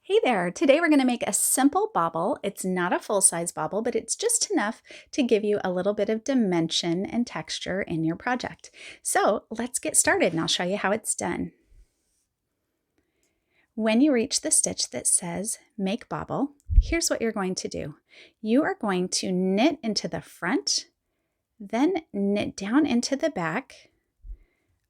Hey there! Today we're going to make a simple bobble. It's not a full-size bobble, but it's just enough to give you a little bit of dimension and texture in your project. So let's get started and I'll show you how it's done. When you reach the stitch that says Make Bobble, here's what you're going to do. You are going to knit into the front, then knit down into the back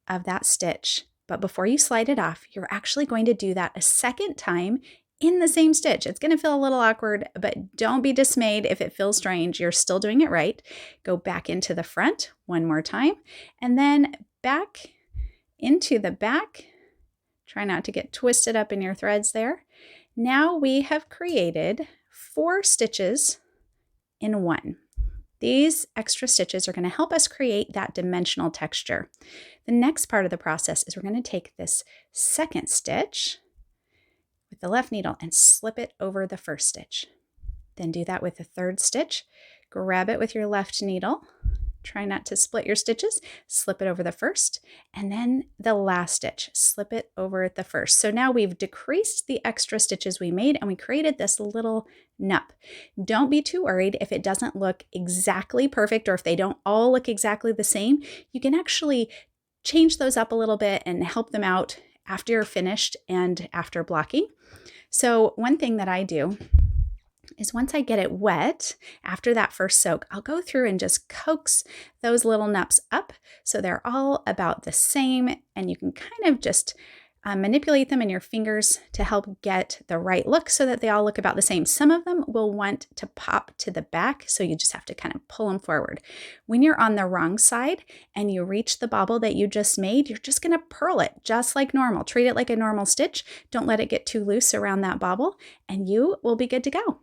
of that stitch. But before you slide it off, you're actually going to do that a second time in the same stitch. It's going to feel a little awkward, but don't be dismayed if it feels strange. You're still doing it right. Go back into the front one more time and then back into the back. Try not to get twisted up in your threads there. Now we have created 4 stitches in one. These extra stitches are going to help us create that dimensional texture. The next part of the process is we're going to take this second stitch with the left needle and slip it over the first stitch. Then do that with the third stitch. Grab it with your left needle. Try not to split your stitches. Slip it over the first, and then the last stitch. Slip it over the first. So now we've decreased the extra stitches we made and we created this little nup. Don't be too worried if it doesn't look exactly perfect or if they don't all look exactly the same. You can actually change those up a little bit and help them out after you're finished and after blocking. So one thing that I do is once I get it wet, after that first soak, I'll go through and just coax those little nups up so they're all about the same, and you can kind of just manipulate them in your fingers to help get the right look so that they all look about the same. Some of them will want to pop to the back, so you just have to kind of pull them forward. When you're on the wrong side and you reach the bobble that you just made, you're just going to purl it just like normal. Treat it like a normal stitch. Don't let it get too loose around that bobble, and you will be good to go.